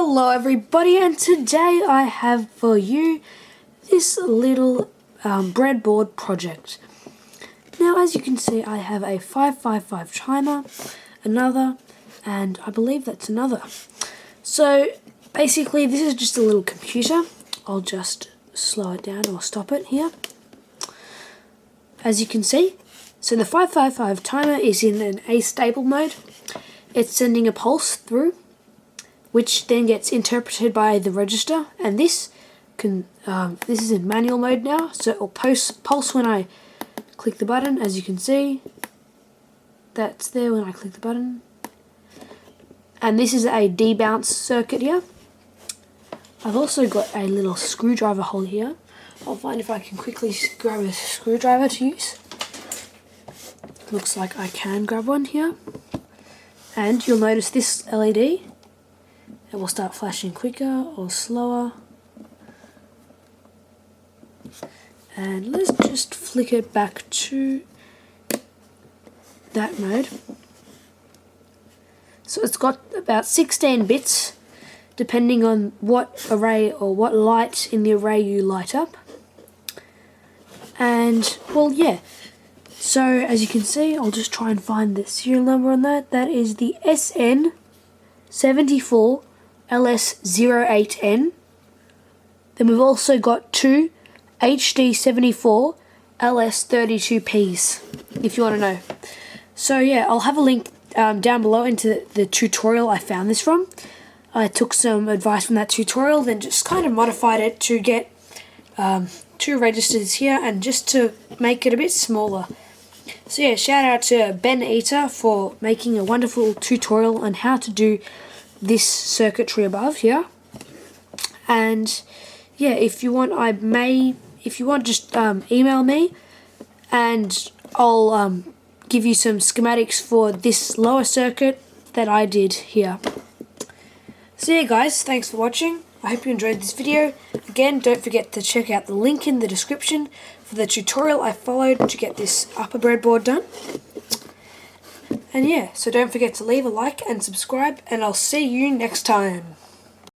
Hello everybody, and today I have for you this little breadboard project. Now as you can see, I have a 555 timer, another, and I believe that's another. So basically this is just a little computer. I'll just slow it down or stop it here. As you can see, so the 555 timer is in an astable mode. It's sending a pulse through, which then gets interpreted by the register, and this is in manual mode now, so it will pulse when I click the button. As you can see, that's there when I click the button. And this is a debounce circuit here. I've also got a little screwdriver hole here. I'll find if I can quickly grab a screwdriver to use. Looks like I can grab one here. And you'll notice this LED, it will start flashing quicker or slower. And let's just flick it back to that mode. So it's got about 16 bits depending on what array or what light in the array you light up. And well, yeah. So as you can see, I'll just try and find the serial number on that. That is the SN74 LS08N. Then we've also got two HD74 LS32Ps, if you want to know. So yeah, I'll have a link down below into the tutorial I found this from. I took some advice from that tutorial, then just kind of modified it to get two registers here and just to make it a bit smaller. So yeah, shout out to Ben Eater for making a wonderful tutorial on how to do this circuitry above here. And yeah, if you want, just email me and I'll give you some schematics for this lower circuit that I did here. So yeah guys, thanks for watching. I hope you enjoyed this video. Again, don't forget to check out the link in the description for the tutorial I followed to get this upper breadboard done. And yeah, so don't forget to leave a like and subscribe, and I'll see you next time.